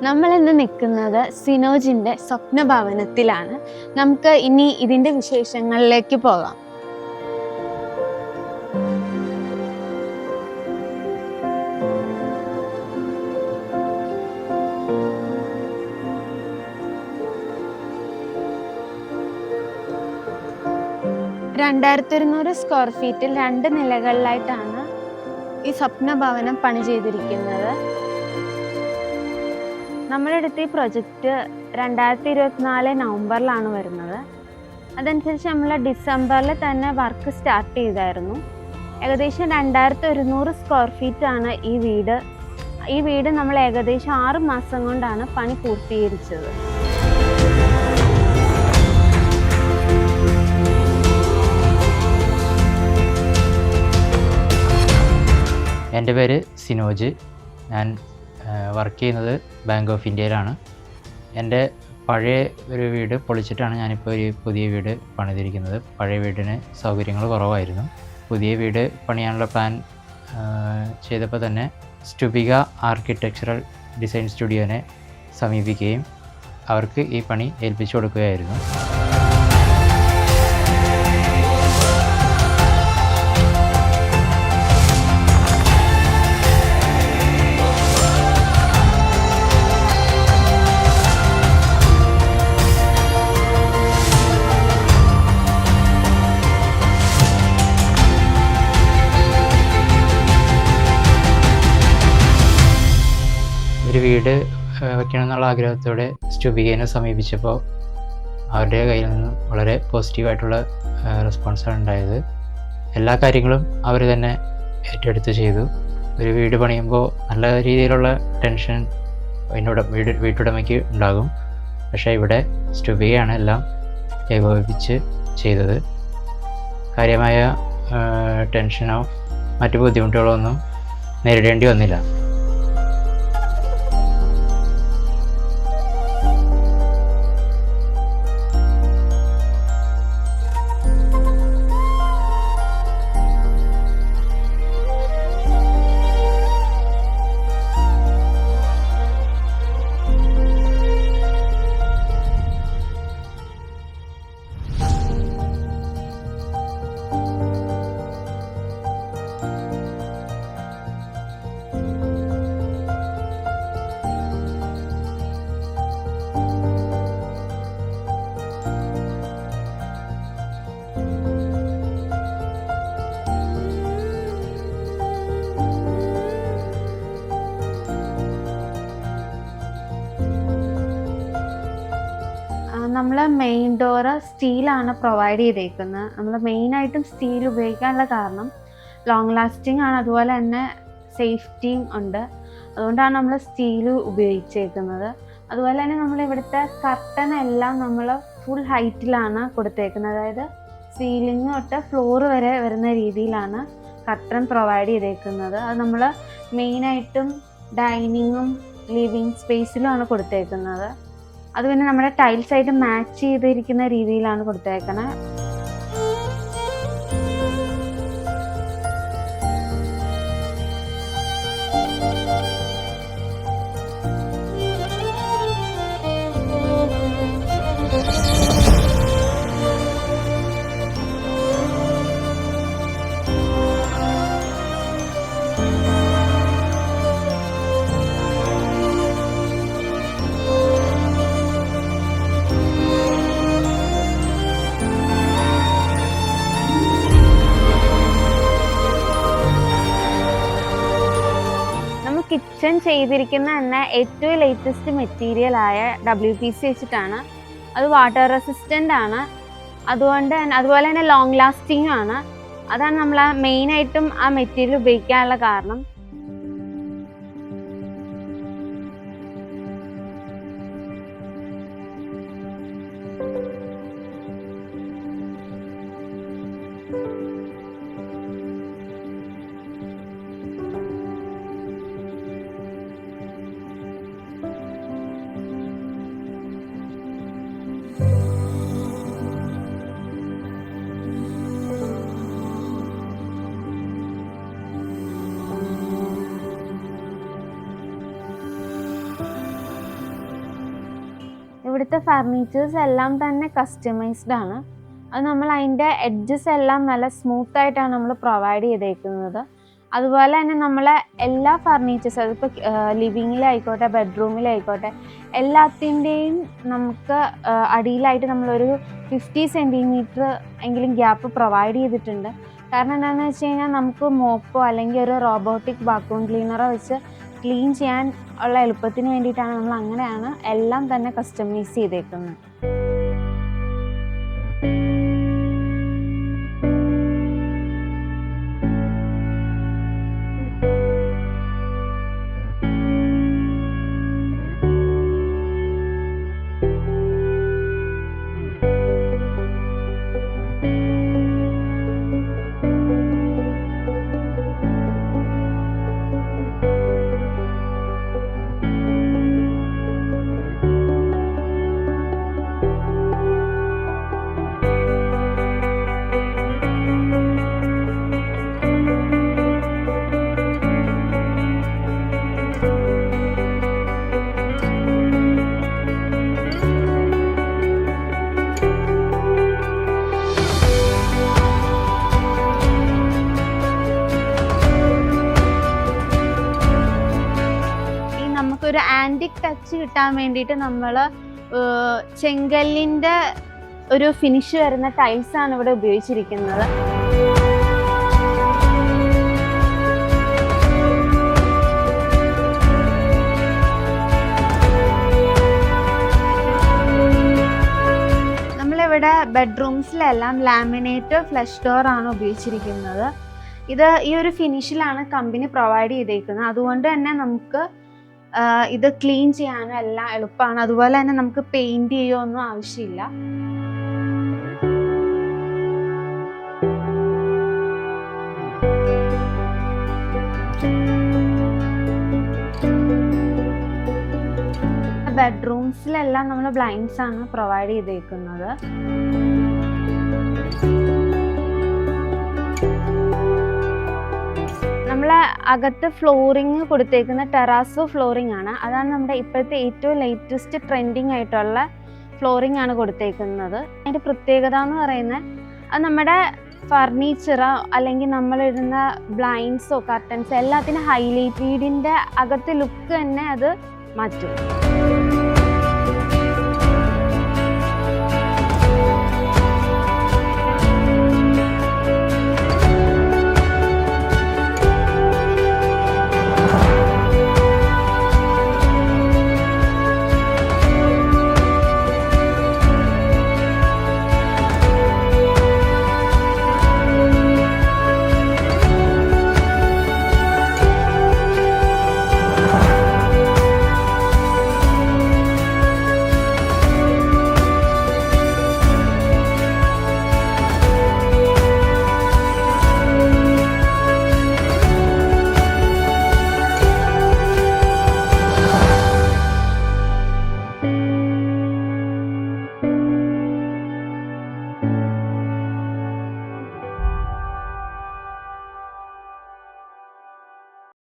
നമ്മളിന്ന് നിൽക്കുന്നത് സിനോജിൻ്റെ സ്വപ്നഭവനത്തിലാണ്. നമുക്ക് ഇനി ഇതിൻ്റെ വിശേഷങ്ങളിലേക്ക് പോകാം. സ്ക്വയർ ഫീറ്റിൽ 2 നിലകളിലായിട്ടാണ് ഈ സ്വപ്നഭവനം പണി ചെയ്തിരിക്കുന്നത്. നമ്മുടെ അടുത്ത് ഈ പ്രൊജക്റ്റ് 2024 നവംബറിലാണ് വരുന്നത്. അതനുസരിച്ച് നമ്മൾ ഡിസംബറിൽ തന്നെ വർക്ക് സ്റ്റാർട്ട് ചെയ്തായിരുന്നു. ഏകദേശം 2100 സ്ക്വയർ ഫീറ്റാണ് ഈ വീട്. ഈ വീട് നമ്മൾ ഏകദേശം 6 മാസം കൊണ്ടാണ് പണി പൂർത്തീകരിച്ചത്. എൻ്റെ പേര് സിനോജ്. ഞാൻ വർക്ക് ചെയ്യുന്നത് ബാങ്ക് ഓഫ് ഇന്ത്യയിലാണ്. എൻ്റെ പഴയ ഒരു വീട് പൊളിച്ചിട്ടാണ് ഞാനിപ്പോൾ ഒരു പുതിയ വീട് പണിതിരിക്കുന്നത്. പഴയ വീടിന് സൗകര്യങ്ങൾ കുറവായിരുന്നു. പുതിയ വീട് പണിയാനുള്ള പ്ലാൻ ചെയ്തപ്പോൾ തന്നെ സ്റ്റുബിക ആർക്കിടെക്ചറൽ ഡിസൈൻ സ്റ്റുഡിയോനെ സമീപിക്കുകയും അവർക്ക് ഈ പണി ഏൽപ്പിച്ചു കൊടുക്കുകയായിരുന്നു. ഒരു വീട് വയ്ക്കണമെന്നുള്ള ആഗ്രഹത്തോടെ സ്റ്റുബികേനെ സമീപിച്ചപ്പോൾ അവരുടെ കയ്യിൽ നിന്ന് വളരെ പോസിറ്റീവായിട്ടുള്ള റെസ്പോൺസാണ് ഉണ്ടായത്. എല്ലാ കാര്യങ്ങളും അവർ തന്നെ ഏറ്റെടുത്ത് ചെയ്തു. ഒരു വീട് പണിയുമ്പോൾ നല്ല രീതിയിലുള്ള ടെൻഷൻ വീട്ടുടമയ്ക്ക് ഉണ്ടാകും. പക്ഷേ ഇവിടെ സ്റ്റുബികയാണ് എല്ലാം ഏകോപിപ്പിച്ച് ചെയ്തത്. കാര്യമായ ടെൻഷനോ മറ്റു ബുദ്ധിമുട്ടുകളോ ഒന്നും നേരിടേണ്ടി വന്നില്ല. നമ്മൾ മെയിൻ ഡോറ് സ്റ്റീലാണ് പ്രൊവൈഡ് ചെയ്തേക്കുന്നത്. നമ്മൾ മെയിനായിട്ടും സ്റ്റീൽ ഉപയോഗിക്കാനുള്ള കാരണം ലോങ് ലാസ്റ്റിംഗ് ആണ്, അതുപോലെ തന്നെ സേഫ്റ്റിയും ഉണ്ട്. അതുകൊണ്ടാണ് നമ്മൾ സ്റ്റീൽ ഉപയോഗിച്ചേക്കുന്നത്. അതുപോലെ തന്നെ നമ്മൾ ഇവിടുത്തെ കർട്ടൻ എല്ലാം നമ്മൾ ഫുൾ ഹൈറ്റിലാണ് കൊടുത്തേക്കുന്നത്. അതായത് സീലിംഗ് തൊട്ട് ഫ്ലോർ വരെ വരുന്ന രീതിയിലാണ് കർട്ടൻ പ്രൊവൈഡ് ചെയ്തേക്കുന്നത്. അത് നമ്മൾ മെയിനായിട്ടും ഡൈനിങ്ങും ലിവിങ് സ്പേസിലുമാണ് കൊടുത്തേക്കുന്നത്. അത് പിന്നെ നമ്മുടെ ടൈൽസായിട്ട് മാച്ച് ചെയ്തിരിക്കുന്ന രീതിയിലാണ് കൊടുത്തേക്കണേ. കിച്ചൺ ചെയ്തിരിക്കുന്ന തന്നെ ഏറ്റവും ലേറ്റസ്റ്റ് മെറ്റീരിയലായ WPC വെച്ചിട്ടാണ്. അത് വാട്ടർ റെസിസ്റ്റൻ്റ് ആണ്. അതുപോലെ തന്നെ ലോങ് ലാസ്റ്റിംഗ് ആണ്. അതാണ് നമ്മൾ മെയിനായിട്ടും ആ മെറ്റീരിയൽ ഉപയോഗിക്കാനുള്ള കാരണം. ഇവിടുത്തെ ഫർണിച്ചേഴ്സ് എല്ലാം തന്നെ കസ്റ്റമൈസ്ഡ് ആണ്. അത് നമ്മൾ അതിൻ്റെ എഡ്ജസ് എല്ലാം നല്ല സ്മൂത്തായിട്ടാണ് നമ്മൾ പ്രൊവൈഡ് ചെയ്തേക്കുന്നത്. അതുപോലെ തന്നെ നമ്മളെ എല്ലാ ഫർണിച്ചേഴ്സ്, അതിപ്പോൾ ലിവിങ്ങിലായിക്കോട്ടെ ബെഡ്റൂമിലായിക്കോട്ടെ എല്ലാത്തിൻ്റെയും നമുക്ക് അടിയിലായിട്ട് നമ്മളൊരു 50 സെൻറ്റിമീറ്റർ എങ്കിലും ഗ്യാപ്പ് പ്രൊവൈഡ് ചെയ്തിട്ടുണ്ട്. കാരണം എന്താണെന്ന് വെച്ച് കഴിഞ്ഞാൽ നമുക്ക് മോപ്പോ അല്ലെങ്കിൽ ഒരു റോബോട്ടിക് വാക്യൂം ക്ലീനറോ വെച്ച് ക്ലീൻ ചെയ്യാൻ ഉള്ള എളുപ്പത്തിന് വേണ്ടിയിട്ടാണ് നമ്മൾ അങ്ങനെയാണ് എല്ലാം തന്നെ കസ്റ്റമൈസ് ചെയ്തേക്കുന്നത്. നമുക്കൊരു ആൻറ്റിക് ടച്ച് കിട്ടാൻ വേണ്ടിയിട്ട് നമ്മൾ ചെങ്കല്ലിൻ്റെ ഒരു ഫിനിഷ് വരുന്ന ടൈൽസാണ് ഇവിടെ ഉപയോഗിച്ചിരിക്കുന്നത്. നമ്മളിവിടെ ബെഡ്റൂംസിലെല്ലാം ലാമിനേറ്റ് ഫ്ലഷ് ഡോർ ആണ് ഉപയോഗിച്ചിരിക്കുന്നത്. ഇത് ഈ ഒരു ഫിനിഷിലാണ് കമ്പനി പ്രൊവൈഡ് ചെയ്തേക്കുന്നത്. അതുകൊണ്ട് തന്നെ നമുക്ക് ഇത് ക്ലീൻ ചെയ്യാനും എല്ലാം എളുപ്പമാണ്. അതുപോലെ തന്നെ നമുക്ക് പെയിൻറ് ചെയ്യുകയോ ഒന്നും ആവശ്യമില്ല. ബെഡ്റൂംസിലെല്ലാം നമ്മൾ ബ്ലൈൻഡ്സ് ആണ് പ്രൊവൈഡ് ചെയ്തേക്കുന്നത്. നമ്മൾ അകത്ത് ഫ്ലോറിങ് കൊടുത്തേക്കുന്ന ടെറാസോ ഫ്ലോറിംഗ് ആണ്. അതാണ് നമ്മുടെ ഇപ്പോഴത്തെ ഏറ്റവും ലേറ്റസ്റ്റ് ട്രെൻഡിങ് ആയിട്ടുള്ള ഫ്ലോറിംഗ് ആണ് കൊടുത്തേക്കുന്നത്. അതിൻ്റെ പ്രത്യേകത എന്ന് പറയുന്നത് അത് നമ്മുടെ ഫർണിച്ചറോ അല്ലെങ്കിൽ നമ്മളിടുന്ന ബ്ലൈൻഡ്സോ കർട്ടൻസോ എല്ലാത്തിനും ഹൈലൈറ്റ് വീടിൻ്റെ അകത്തെ ലുക്ക് തന്നെ അത് മാറ്റും.